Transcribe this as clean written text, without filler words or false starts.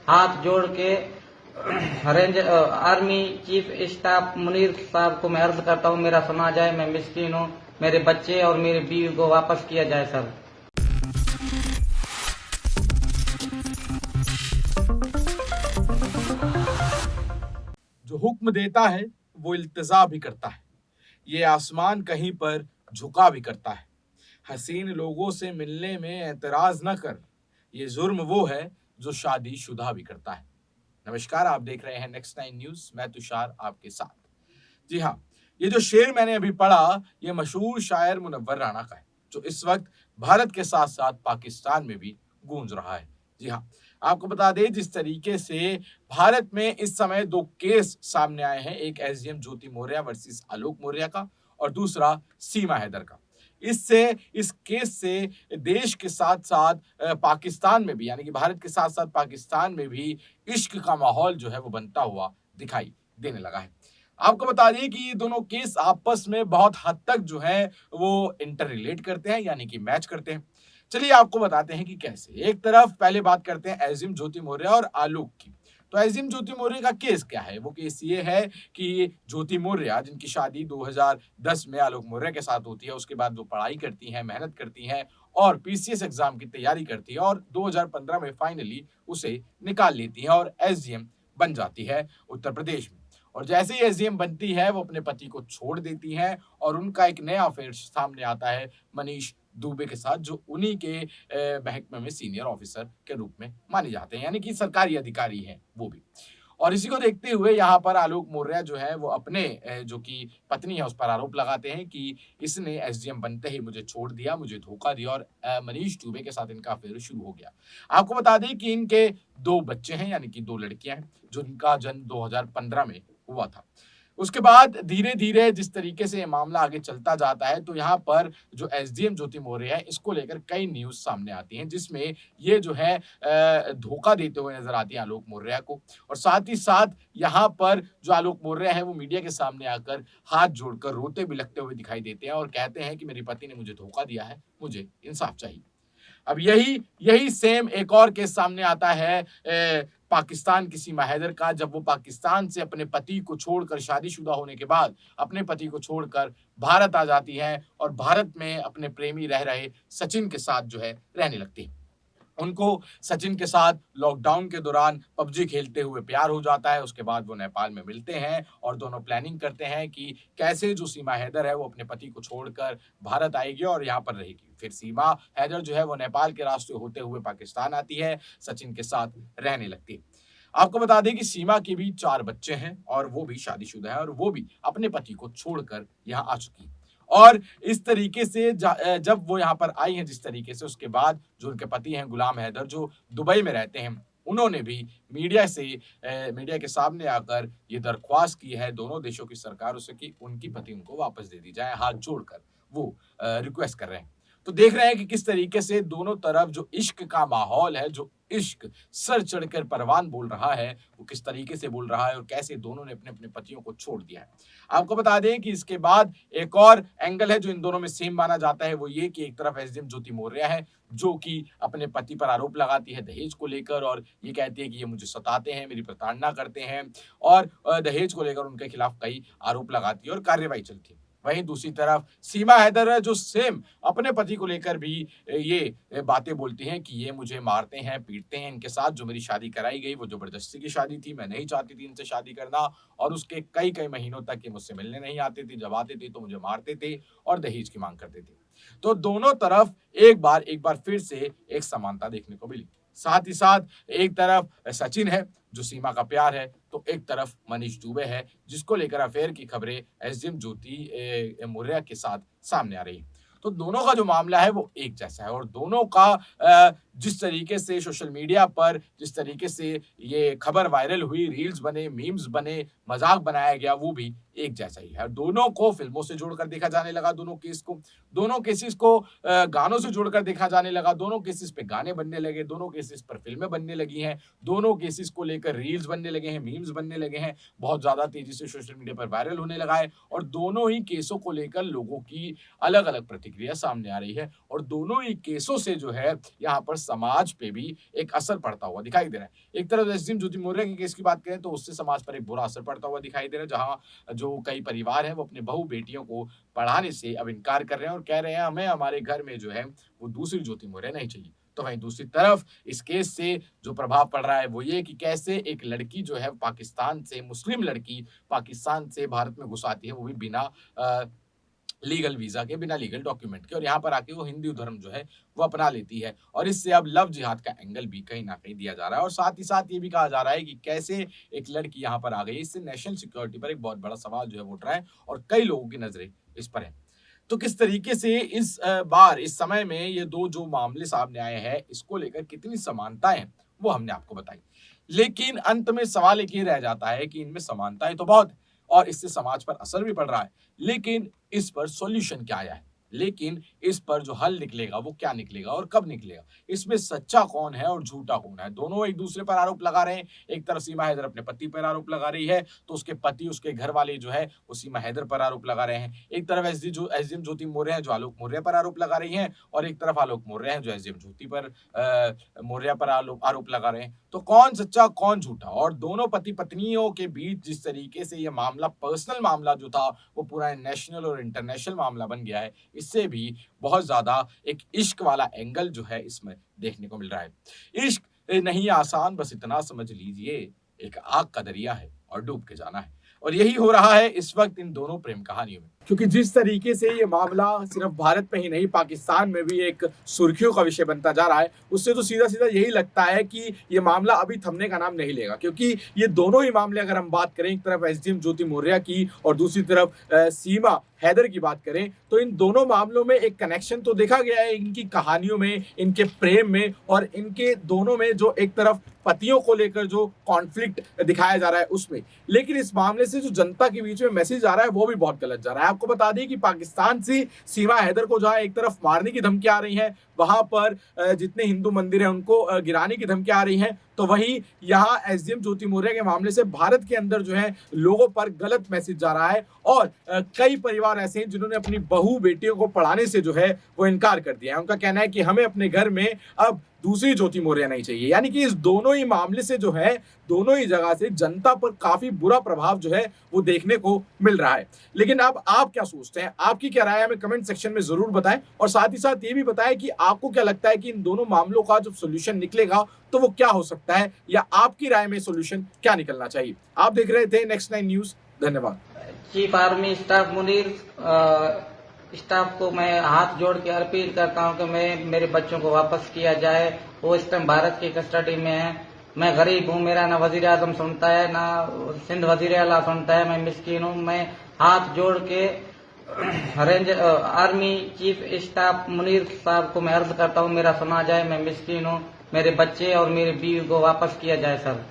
हाथ जोड़ के range army chief staff Munir साहब को मैं अर्ज करता हूँ, मेरा समाज है, मैं मिस्कीन हूँ, मेरे बच्चे और मेरी बीवी को वापस किया जाए सर। जो हुक्म देता है वो इल्तिजा भी करता है, ये आसमान कहीं पर झुका भी करता है। हसीन लोगों से मिलने में एतराज न कर, ये जुर्म वो है जो शादीशुदा भी करता है। नमस्कार, आप देख रहे हैं नेक्स्ट 9 न्यूज, मैं तुषार आपके साथ। जी हाँ, ये जो शेर मैंने अभी पढ़ा, ये मशहूर शायर मुनव्वर राणा का है, जो इस वक्त भारत के साथ साथ पाकिस्तान में भी गूंज रहा है। जी हाँ, आपको बता दें जिस तरीके से भारत में इस समय दो केस सामने आए हैं, एक एसडीएम ज्योति मौर्य वर्सेस आलोक मौर्य का और दूसरा सीमा हैदर का। इस केस से देश के साथ साथ पाकिस्तान में भी, यानी कि भारत के साथ साथ पाकिस्तान में भी इश्क का माहौल जो है वो बनता हुआ दिखाई देने लगा है। आपको बता दें कि ये दोनों केस आपस में बहुत हद तक जो है वो इंटर रिलेट करते हैं, यानी कि मैच करते हैं। चलिए आपको बताते हैं कि कैसे। एक तरफ पहले बात करते हैं एसडीएम ज्योति मौर्य और आलोक की। तो एसडीएम ज्योति मौर्य का केस क्या है? वो केस ये है कि ज्योति मौर्य, जिनकी शादी 2010 में आलोक मौर्य के साथ होती है, उसके बाद वो पढ़ाई करती हैं, मेहनत करती हैं और पीसीएस एग्जाम की तैयारी करती है और 2015 में फाइनली उसे निकाल लेती है और एसडीएम बन जाती है उत्तर प्रदेश में। और जैसे ही एसडीएम बनती है वो अपने पति को छोड़ देती हैं और उनका एक नया अफेयर सामने आता है मनीष दुबे के साथ, जो उन्हीं के महकमे में सीनियर ऑफिसर के रूप में माने जाते हैं, यानी कि सरकारी अधिकारी हैं वो भी। और इसी को देखते हुए यहाँ पर आलोक मौर्य जो है वो अपने जो कि पत्नी है उस पर आरोप लगाते हैं कि इसने एसडीएम बनते ही मुझे छोड़ दिया, मुझे धोखा दिया और मनीष दुबे के साथ इनका अफेयर शुरू हो गया। आपको बता दें कि इनके 2 बच्चे हैं, यानी कि 2 लड़कियां हैं, जिनका जन्म 2015 में हुआ था। उसके बाद धीरे-धीरे जिस तरीके से ये मामला आगे चलता जाता है, तो यहाँ पर जो एसडीएम ज्योति मौर्य है, इसको लेकर कई न्यूज़ सामने आती हैं, जिसमें ये जो है धोखा देते हुए नज़र आती है आलोक मौर्य को। और साथ ही साथ यहाँ पर जो आलोक मौर्य है, वो मीडिया के सामने आकर हाथ जोड़कर रोते बिलखते हुए दिखाई देते हैं और कहते हैं कि मेरे पति ने मुझे धोखा दिया है, मुझे इंसाफ चाहिए। अब यही यही सेम एक और केस सामने आता है पाकिस्तान की सीमा हैदर का, जब वो पाकिस्तान से अपने पति को छोड़कर, शादीशुदा होने के बाद अपने पति को छोड़कर भारत आ जाती हैं और भारत में अपने प्रेमी रह रहे सचिन के साथ जो है रहने लगती हैं। उनको सचिन के साथ लॉकडाउन के दौरान पबजी खेलते हुए प्यार हो जाता है। उसके बाद वो नेपाल में मिलते हैं और दोनों प्लानिंग करते हैं कि कैसे जो सीमा हैदर है वो अपने पति को छोड़कर भारत आएगी और यहाँ पर रहेगी। फिर सीमा हैदर जो है वो नेपाल के रास्ते होते हुए पाकिस्तान आती है, सचिन के साथ रहने लगती है। आपको बता दें कि सीमा के भी 4 बच्चे हैं और वो भी शादीशुदा है और वो भी अपने पति को छोड़कर यहाँ आ चुकी है। और इस तरीके से जब वो यहाँ पर आई हैं जिस तरीके से, उसके बाद जो उनके पति हैं गुलाम हैदर, जो दुबई में रहते हैं, उन्होंने भी मीडिया के सामने आकर ये दरख्वास्त की है दोनों देशों की सरकारों से कि उनकी पति उनको वापस दे दी जाए। हाथ जोड़कर वो रिक्वेस्ट कर रहे हैं। तो देख रहे हैं कि किस तरीके से दोनों तरफ जो इश्क का माहौल है, जो इश्क सर चढ़कर परवान बोल रहा है, वो किस तरीके से बोल रहा है और कैसे दोनों ने अपने अपने पतियों को छोड़ दिया है। आपको बता दें कि इसके बाद एक और एंगल है जो इन दोनों में सेम माना जाता है, वो ये कि एक तरफ एसडीएम ज्योति मौर्य है, जो कि अपने पति पर आरोप लगाती है दहेज को लेकर और ये कहती है कि ये मुझे सताते हैं, मेरी प्रताड़ना करते हैं और दहेज को लेकर उनके खिलाफ कई आरोप लगाती है और कार्रवाई चलती है। वहीं दूसरी तरफ सीमा हैदर है, जो सेम अपने पति को लेकर भी ये बातें बोलती हैं कि ये मुझे मारते हैं, पीटते हैं, इनके साथ जो मेरी शादी कराई गई वो जबरदस्ती की शादी थी, मैं नहीं चाहती थी इनसे शादी करना और उसके कई कई महीनों तक ये मुझसे मिलने नहीं आते थे, जब आते थे तो मुझे मारते थे और दहेज की मांग करते थे। तो दोनों तरफ एक बार फिर से एक समानता देखने को मिली। साथ ही साथ एक तरफ सचिन है जो सीमा का प्यार है, तो एक तरफ मनीष दुबे है जिसको लेकर अफेयर की खबरें एसडीएम ज्योति मौर्य के साथ सामने आ रही है। तो दोनों का जो मामला है वो एक जैसा है और दोनों का जिस तरीके से सोशल मीडिया पर जिस तरीके से ये खबर वायरल हुई, रील्स बने, मीम्स बने, मजाक बनाया गया, वो भी एक जैसा ही है। दोनों को फिल्मों से जोड़कर देखा जाने लगा, दोनों केसेस को गानों से जोड़कर देखा जाने लगा, दोनों केसेस पे गाने बनने लगे, दोनों केसेस पर फिल्में बनने लगी हैं, दोनों केसेस को लेकर रील्स बनने लगे हैं, मीम्स बनने लगे हैं, बहुत ज्यादा तेजी से सोशल मीडिया पर वायरल होने लगा है और दोनों ही केसों को लेकर लोगों की अलग अलग प्रतिक्रिया प्रतिक्रिया सामने आ रही है और दोनों ही केसों से जो है यहाँ पर समाज पे भी एक असर पड़ता हुआ दिखाई दे रहा है। एक तरफ एसडीएम ज्योति मौर्य के केस की बात करें तो उससे समाज पर एक बुरा असर पड़ता हुआ दिखाई दे रहा है, जहाँ जो कई परिवार है वो अपने बहू बेटियों को पढ़ाने से अब इनकार कर रहे हैं और कह रहे हैं हमें हमारे घर में जो है वो दूसरी ज्योति मौर्य नहीं चाहिए। तो वहीं दूसरी तरफ इस केस से जो प्रभाव पड़ रहा है वो ये कि कैसे एक लड़की जो है पाकिस्तान से, मुस्लिम लड़की पाकिस्तान से भारत में घुस आती है, वो भी बिना लीगल वीजा के, बिना लीगल डॉक्यूमेंट के, और यहाँ पर आके वो हिंदू धर्म जो है वो अपना लेती है। और इससे अब लव जिहाद का एंगल भी कहीं ना कहीं दिया जा रहा है और साथ ही साथ ये भी कहा जा रहा है कि कैसे एक लड़की यहाँ पर आ गई। इससे नेशनल सिक्योरिटी पर एक बहुत बड़ा सवाल जो है वो उठ रहा है और कई लोगों की नजरें इस पर है। तो किस तरीके से इस बार इस समय में ये दो जो मामले सामने आए हैं, इसको लेकर कितनी समानताएं हैं वो हमने आपको बताई, लेकिन अंत में सवाल एक ही रह जाता है कि इनमें समानताएं तो बहुत है और इससे समाज पर असर भी पड़ रहा है, लेकिन इस पर सॉल्यूशन क्या आया है, लेकिन इस पर जो हल निकलेगा वो क्या निकलेगा और कब निकलेगा, इसमें सच्चा कौन है और झूठा कौन है। दोनों एक दूसरे पर आरोप लगा रहे हैं। एक तरफ सीमा हैदर अपने पति पर आरोप लगा रही है तो उसके पति, उसके घर वाले जो है वो सीमा हैदर पर आरोप लगा रहे हैं। एक तरफ एसडीएम ज्योति मौर्य है जो आलोक मौर्य पर आरोप लगा रही है और एक तरफ आलोक मौर्य है जो एसडीएम ज्योति पर मौर्य पर आरोप लगा रहे हैं। तो कौन सच्चा कौन झूठा, और दोनों पति पत्नियों के बीच जिस तरीके से ये मामला, पर्सनल मामला जो था वो पूरा नेशनल और इंटरनेशनल मामला बन गया है, इससे भी बहुत ज्यादा एक इश्क वाला एंगल जो है इसमें देखने को मिल रहा है। इश्क नहीं आसान, बस इतना समझ लीजिए एक आग का दरिया है और डूब के जाना है, और यही हो रहा है इस वक्त इन दोनों प्रेम कहानियों में। क्योंकि जिस तरीके से ये मामला सिर्फ भारत में ही नहीं, पाकिस्तान में भी एक सुर्खियों का विषय बनता जा रहा है, उससे तो सीधा सीधा यही लगता है कि ये मामला अभी थमने का नाम नहीं लेगा। क्योंकि ये दोनों ही मामले अगर हम बात करें, एक तरफ एसडीएम ज्योति मौर्य की और दूसरी तरफ सीमा हैदर की बात करें, तो इन दोनों मामलों में एक कनेक्शन तो देखा गया है, इनकी कहानियों में, इनके प्रेम में, और इनके दोनों में जो एक तरफ पतियों को लेकर जो कॉन्फ्लिक्ट दिखाया जा रहा है उसमें। लेकिन इस मामले से जो जनता के बीच में मैसेज आ रहा है वो भी बहुत गलत जा रहा है। आपको बता दें कि पाकिस्तान से सीमा हैदर को जहां एक तरफ मारने की धमकी आ रही है, वहां पर जितने हिंदू मंदिर हैं उनको गिराने की धमकी आ रही है, तो वहीं यहाँ एसडीएम ज्योति मौर्य के मामले से भारत के अंदर जो है लोगों पर गलत मैसेज जा रहा है। और कई परिवार ऐसे हैं जिन्होंने अपनी बहू बेटियों को पढ़ाने से जो है वो इनकार कर दिया है। उनका कहना है कि हमें अपने घर में अब दूसरी ज्योति मौर्य नहीं चाहिए। यानी कि इस दोनों ही मामले से जो है दोनों ही जगह से जनता पर काफी बुरा प्रभाव जो है वो देखने को मिल रहा है। लेकिन अब आप क्या सोचते हैं, आपकी क्या राय है, हमें कमेंट सेक्शन में जरूर बताएं, और साथ ही साथ ये भी बताएं कि आपको क्या लगता है कि इन दोनों मामलों का जब सोल्यूशन निकलेगा तो वो क्या हो सकता है, या आपकी राय में सोल्यूशन क्या निकलना चाहिए। आप देख रहे थे नेक्स्ट 9 न्यूज। धन्यवाद। Chief army staff Munir staff को मैं हाथ जोड़ के अपील करता हूं कि मेरे बच्चों को वापस किया जाए। वो इस टाइम भारत की कस्टडी में है। मैं गरीब हूं, मेरा ना वजीर आजम सुनता है ना सिंध वजीर आला सुनता है, मैं मिस्कीन हूं। मैं हाथ जोड़ के आर्मी चीफ स्टाफ मुनीर साहब को मैं अर्ज करता हूं मेरा सुना जाए। मैं मिस्कीन हूं, मेरे बच्चे और मेरे बीवी को वापस किया जाए सर।